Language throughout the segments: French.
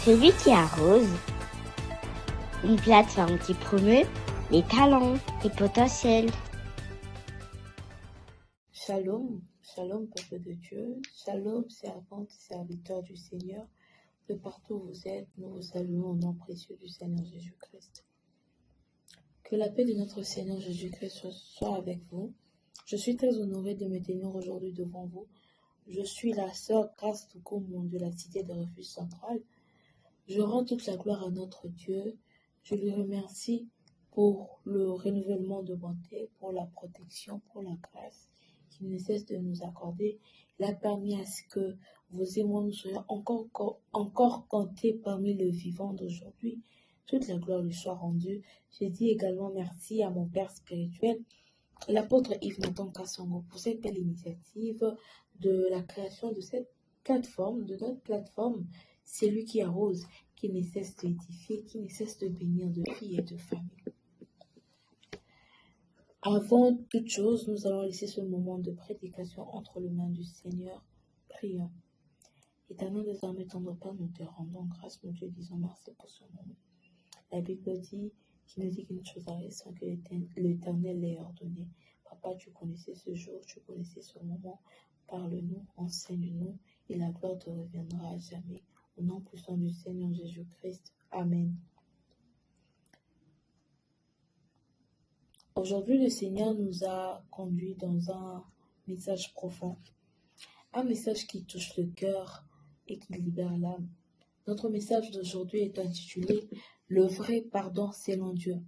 Celui qui arrose, une plateforme qui promeut les talents et potentiels. Shalom, shalom peuple de Dieu, shalom servantes et serviteurs du Seigneur, de partout où vous êtes, nous vous saluons au nom précieux du Seigneur Jésus-Christ. Que la paix de notre Seigneur Jésus-Christ soit avec vous. Je suis très honorée de me tenir aujourd'hui devant vous. Je suis la sœur Grace Toukoumou de la cité de refuge centrale. Je rends toute la gloire à notre Dieu. Je lui remercie pour le renouvellement de bonté, pour la protection, pour la grâce qu'il ne cesse de nous accorder. Il a permis à ce que vous et moi nous soyons encore comptés parmi les vivants d'aujourd'hui. Toute la gloire lui soit rendue. Je dis également merci à mon Père spirituel, l'apôtre Yves Nathan Kassongo, pour cette belle initiative de la création de cette plateforme, de notre plateforme. C'est lui qui arrose, qui ne cesse d'édifier, qui ne cesse de bénir de filles et de familles. Avant toute chose, nous allons laisser ce moment de prédication entre les mains du Seigneur. Prions. Éternel, désormais tendre Père, nous te rendons grâce, mon Dieu, disons merci pour ce moment. La Bible dit qu'il ne dit qu'une chose arrive sans que l'Éternel l'ait ordonné. Papa, tu connaissais ce jour, tu connaissais ce moment. Parle-nous, enseigne-nous, et la gloire te reviendra à jamais. Au nom puissant du Seigneur Jésus-Christ. Amen. Aujourd'hui, le Seigneur nous a conduits dans un message profond. Un message qui touche le cœur et qui libère l'âme. Notre message d'aujourd'hui est intitulé « Le vrai pardon selon Dieu ».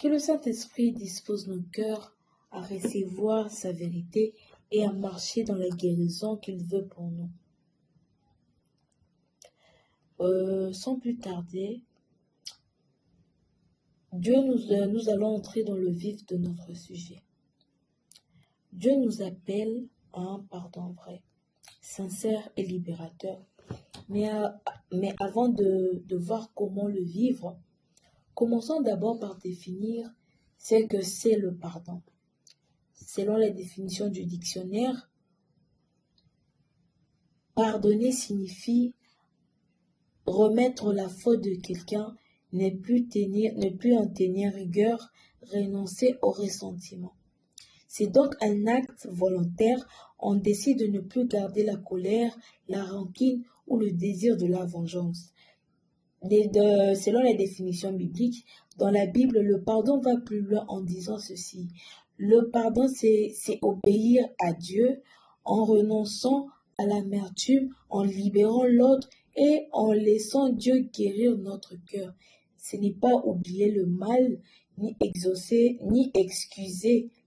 Que le Saint-Esprit dispose nos cœurs à recevoir sa vérité et à marcher dans la guérison qu'il veut pour nous. Sans plus tarder, nous allons entrer dans le vif de notre sujet. Dieu nous appelle à un pardon vrai, sincère et libérateur. Mais avant de voir comment le vivre, commençons d'abord par définir ce que c'est le pardon. Selon la définition du dictionnaire, pardonner signifie remettre la faute de quelqu'un, ne plus en tenir rigueur, renoncer au ressentiment. C'est donc un acte volontaire. On décide de ne plus garder la colère, la rancune ou le désir de la vengeance. Selon la définition biblique, dans la Bible, le pardon va plus loin en disant ceci. Le pardon, c'est obéir à Dieu en renonçant à l'amertume, en libérant l'autre et en laissant Dieu guérir notre cœur. Ce n'est pas oublier le mal, ni excuser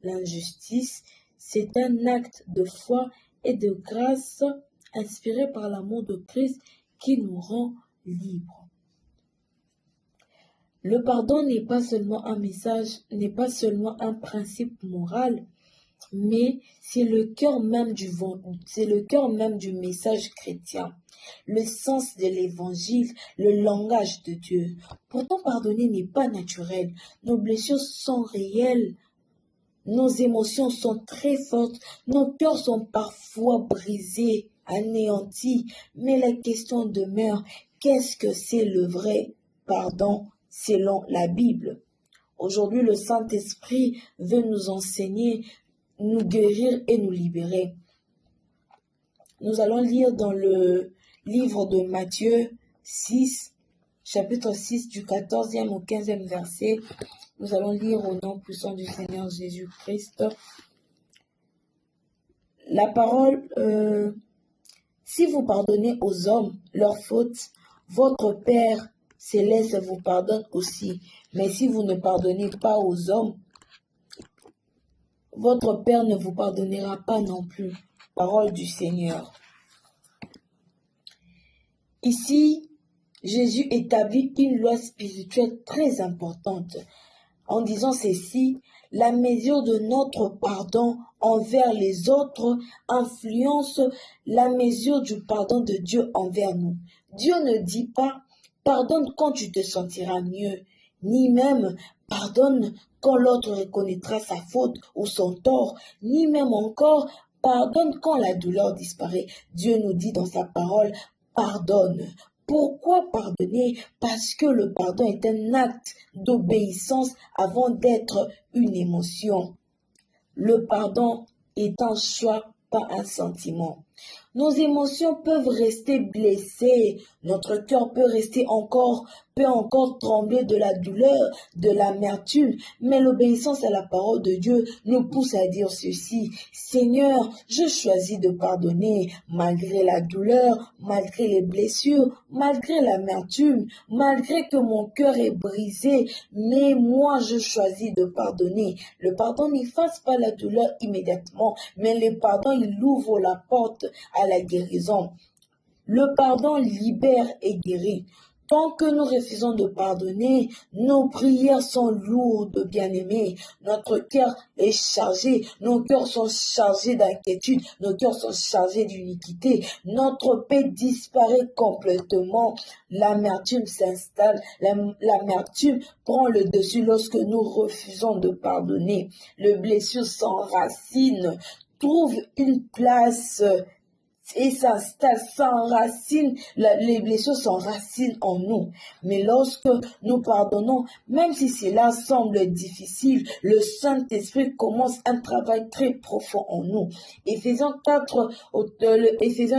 l'injustice. C'est un acte de foi et de grâce inspiré par l'amour de Christ qui nous rend libres. Le pardon n'est pas seulement un message, n'est pas seulement un principe moral, mais c'est le cœur même du message chrétien, le sens de l'évangile, le langage de Dieu. Pourtant, pardonner n'est pas naturel. Nos blessures sont réelles, nos émotions sont très fortes, nos cœurs sont parfois brisés, anéantis, mais la question demeure, qu'est-ce que c'est le vrai pardon selon la Bible? Aujourd'hui, le Saint-Esprit veut nous enseigner, nous guérir et nous libérer. Nous allons lire dans le livre de Matthieu 6, chapitre 6, du 14e au 15e verset. Nous allons lire au nom puissant du Seigneur Jésus-Christ. La parole, si vous pardonnez aux hommes leurs fautes, votre Père céleste vous pardonne aussi. Mais si vous ne pardonnez pas aux hommes, votre Père ne vous pardonnera pas non plus. Parole du Seigneur. Ici, Jésus établit une loi spirituelle très importante. En disant ceci, la mesure de notre pardon envers les autres influence la mesure du pardon de Dieu envers nous. Dieu ne dit pas « pardonne quand tu te sentiras mieux », ni même « pardonne quand l'autre reconnaîtra sa faute ou son tort », ni même encore « pardonne quand la douleur disparaît ». Dieu nous dit dans sa parole « pardonne ». Pourquoi pardonner? Parce que le pardon est un acte d'obéissance avant d'être une émotion. Le pardon est un choix, pas un sentiment. Nos émotions peuvent rester blessées, notre cœur peut encore trembler de la douleur, de l'amertume, mais l'obéissance à la parole de Dieu nous pousse à dire ceci: Seigneur, je choisis de pardonner malgré la douleur, malgré les blessures, malgré l'amertume, malgré que mon cœur est brisé, mais moi je choisis de pardonner. Le pardon n'efface pas la douleur immédiatement, mais le pardon, il ouvre la porte à la guérison. Le pardon libère et guérit. Tant que nous refusons de pardonner, nos prières sont lourdes, bien-aimés. Notre cœur est chargé, nos cœurs sont chargés d'inquiétude, nos cœurs sont chargés d'iniquité. Notre paix disparaît complètement. L'amertume s'installe, l'amertume prend le dessus lorsque nous refusons de pardonner. Les blessures s'enracinent, trouvent une place et s'installe, s'enracine, les blessures s'enracinent en nous. Mais lorsque nous pardonnons, même si cela semble difficile, le Saint-Esprit commence un travail très profond en nous. Éphésiens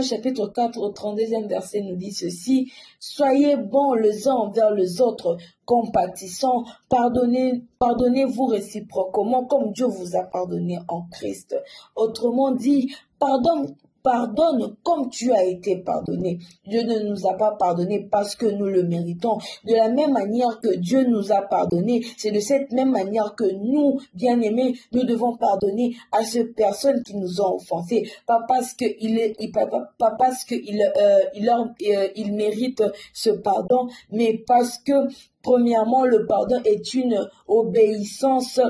chapitre 4 au 32e verset nous dit ceci: Soyez bons les uns envers les autres, compatissants, pardonnez-vous réciproquement comme Dieu vous a pardonné en Christ. Autrement dit, pardonne comme tu as été pardonné. Dieu ne nous a pas pardonné parce que nous le méritons. De la même manière que Dieu nous a pardonné, c'est de cette même manière que nous, bien-aimés, nous devons pardonner à ces personnes qui nous ont offensés. Pas parce qu'ils méritent ce pardon, mais parce que, premièrement, le pardon est une obéissance.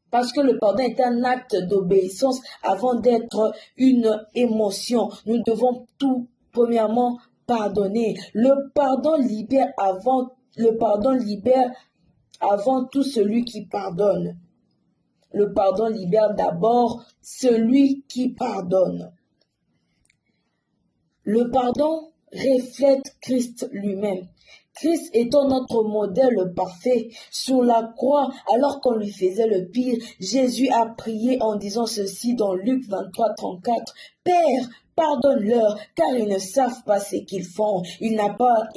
Parce que le pardon est un acte d'obéissance avant d'être une émotion. Nous devons tout, premièrement, pardonner. Le pardon libère avant tout celui qui pardonne. Le pardon libère d'abord celui qui pardonne. Le pardon reflète Christ lui-même. Christ étant notre modèle parfait, sur la croix, alors qu'on lui faisait le pire, Jésus a prié en disant ceci dans Luc 23, 34. « Père, pardonne-leur, car ils ne savent pas ce qu'ils font. » Il n'a pas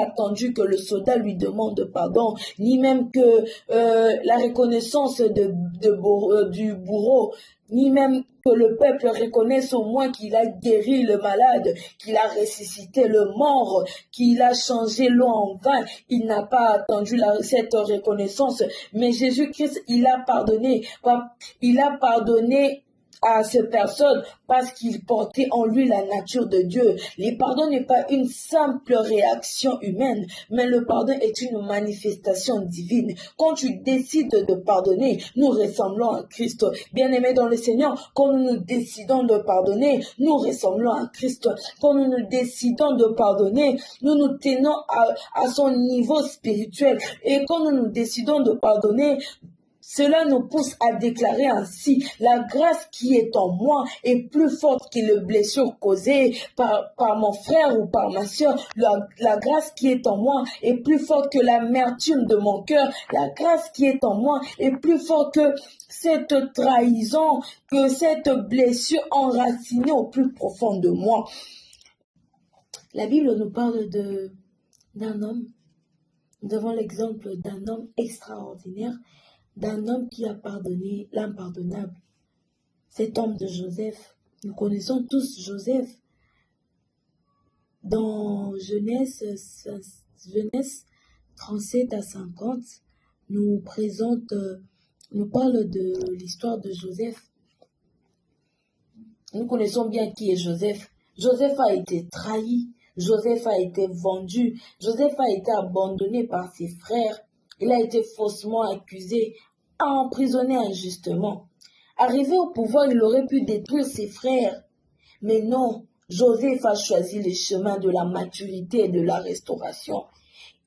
attendu que le soldat lui demande pardon, ni même que la reconnaissance du bourreau, ni même que le peuple reconnaisse au moins qu'il a guéri le malade, qu'il a ressuscité le mort, qu'il a changé l'eau en vin. Il n'a pas attendu cette reconnaissance, mais Jésus-Christ, il a pardonné à ces personnes parce qu'il portait en lui la nature de Dieu. Le pardon n'est pas une simple réaction humaine, mais le pardon est une manifestation divine. Quand tu décides de pardonner, nous ressemblons à Christ. Bien-aimés dans le Seigneur, quand nous décidons de pardonner, nous ressemblons à Christ. Quand nous décidons de pardonner, nous nous tenons à son niveau spirituel. Et quand nous décidons de pardonner, cela nous pousse à déclarer ainsi: la grâce qui est en moi est plus forte que les blessures causées par mon frère ou par ma soeur. La grâce qui est en moi est plus forte que l'amertume de mon cœur. La grâce qui est en moi est plus forte que cette trahison, que cette blessure enracinée au plus profond de moi. La Bible nous parle d'un homme. Nous avons l'exemple d'un homme extraordinaire, d'un homme qui a pardonné l'impardonnable. Cet homme de Joseph, nous connaissons tous Joseph. Dans Genèse 37 à 50, nous parle de l'histoire de Joseph. Nous connaissons bien qui est Joseph. Joseph a été trahi, Joseph a été vendu, Joseph a été abandonné par ses frères. Il a été faussement accusé, emprisonné injustement. Arrivé au pouvoir, il aurait pu détruire ses frères. Mais non, Joseph a choisi le chemin de la maturité et de la restauration.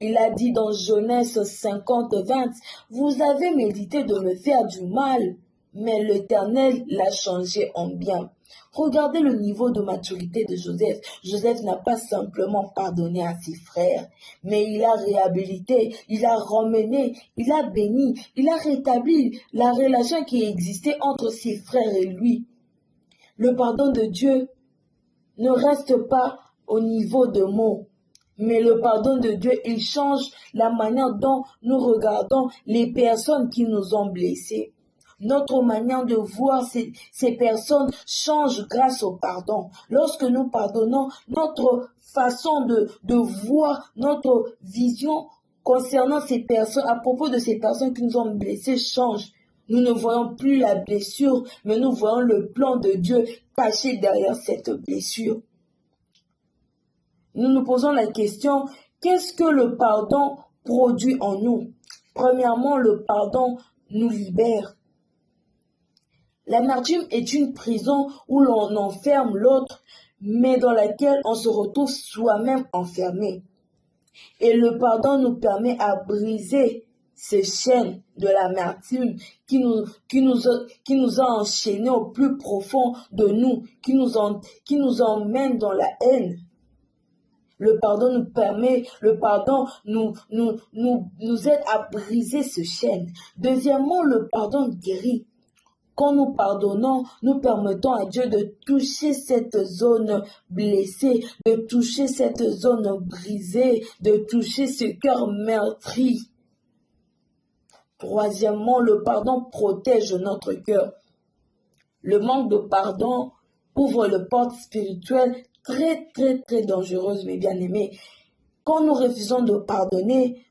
Il a dit dans Genèse 50, 20, « Vous avez médité de me faire du mal, mais l'Éternel l'a changé en bien. Regardez le niveau de maturité de Joseph. Joseph n'a pas simplement pardonné à ses frères, mais il a réhabilité, il a ramené, il a béni, il a rétabli la relation qui existait entre ses frères et lui. Le pardon de Dieu ne reste pas au niveau de mots, mais le pardon de Dieu, il change la manière dont nous regardons les personnes qui nous ont blessés. Notre manière de voir ces personnes change grâce au pardon. Lorsque nous pardonnons, notre façon de voir, notre vision concernant ces personnes, à propos de ces personnes qui nous ont blessés, change. Nous ne voyons plus la blessure, mais nous voyons le plan de Dieu caché derrière cette blessure. Nous nous posons la question, qu'est-ce que le pardon produit en nous? Premièrement, le pardon nous libère. L'amertume est une prison où l'on enferme l'autre, mais dans laquelle on se retrouve soi-même enfermé. Et le pardon nous permet à briser ces chaînes de l'amertume qui nous a enchaînés au plus profond de nous, qui nous emmène dans la haine. Le pardon nous permet, le pardon nous aide à briser ces chaînes. Deuxièmement, le pardon guérit. Quand nous pardonnons, nous permettons à Dieu de toucher cette zone blessée, de toucher cette zone brisée, de toucher ce cœur meurtri. Troisièmement, le pardon protège notre cœur. Le manque de pardon ouvre les portes spirituelles très, très, très dangereuses, mes bien-aimés. Quand nous refusons de pardonner,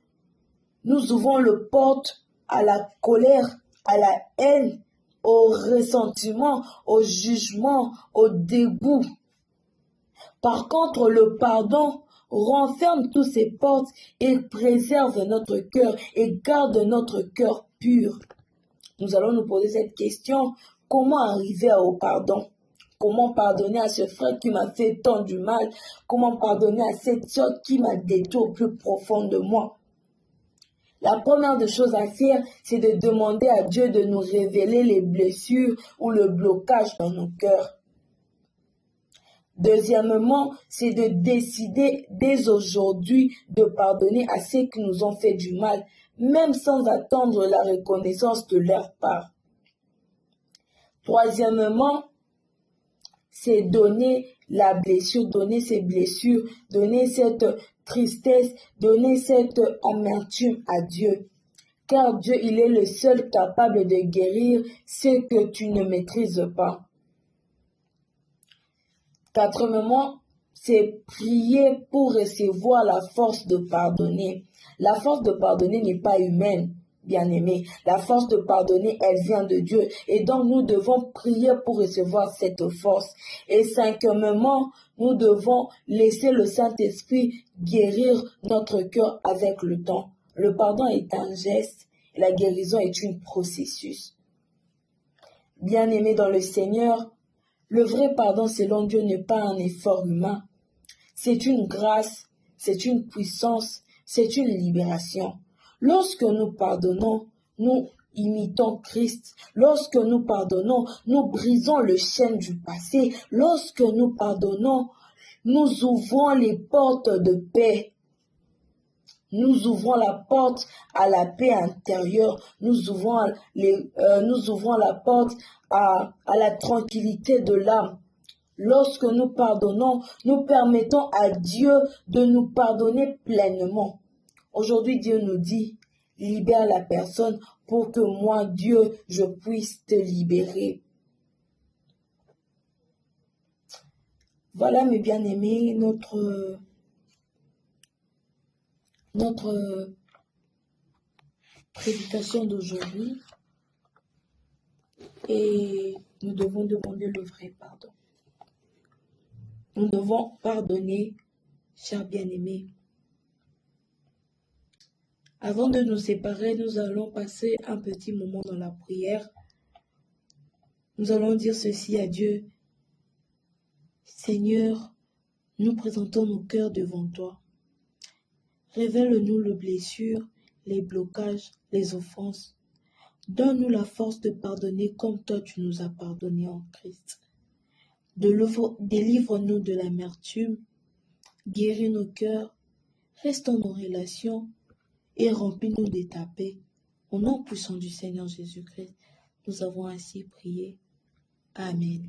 nous ouvrons les portes à la colère, à la haine, au ressentiment, au jugement, au dégoût. Par contre, le pardon renferme toutes ces portes et préserve notre cœur et garde notre cœur pur. Nous allons nous poser cette question, comment arriver au pardon? Comment pardonner à ce frère qui m'a fait tant du mal? Comment pardonner à cette soeur qui m'a détruit au plus profond de moi? La première des choses à faire, c'est de demander à Dieu de nous révéler les blessures ou le blocage dans nos cœurs. Deuxièmement, c'est de décider dès aujourd'hui de pardonner à ceux qui nous ont fait du mal, même sans attendre la reconnaissance de leur part. Troisièmement, c'est donner la blessure, donner ces blessures, donner cette tristesse, donner cette amertume à Dieu. Car Dieu, il est le seul capable de guérir ce que tu ne maîtrises pas. Quatrièmement, c'est prier pour recevoir la force de pardonner. La force de pardonner n'est pas humaine, bien-aimé. La force de pardonner, elle vient de Dieu. Et donc, nous devons prier pour recevoir cette force. Et cinquièmement, nous devons laisser le Saint-Esprit guérir notre cœur avec le temps. Le pardon est un geste, et la guérison est un processus. Bien-aimé dans le Seigneur, le vrai pardon selon Dieu n'est pas un effort humain. C'est une grâce, c'est une puissance, c'est une libération. Lorsque nous pardonnons, nous imitons Christ. Lorsque nous pardonnons, nous brisons le chaîne du passé. Lorsque nous pardonnons, nous ouvrons les portes de paix. Nous ouvrons la porte à la paix intérieure. Nous ouvrons la porte à la tranquillité de l'âme. Lorsque nous pardonnons, nous permettons à Dieu de nous pardonner pleinement. Aujourd'hui, Dieu nous dit, libère la personne pour que moi, Dieu, je puisse te libérer. Voilà, mes bien-aimés, notre prédication d'aujourd'hui. Et nous devons demander le vrai pardon. Nous devons pardonner, chers bien-aimés. Avant de nous séparer, nous allons passer un petit moment dans la prière. Nous allons dire ceci à Dieu. Seigneur, nous présentons nos cœurs devant toi. Révèle-nous les blessures, les blocages, les offenses. Donne-nous la force de pardonner comme toi tu nous as pardonné en Christ. Délivre-nous de l'amertume, guéris nos cœurs, restaure nos relations et remplis-nous de ta paix. Au nom puissant du Seigneur Jésus-Christ, nous avons ainsi prié. Amen.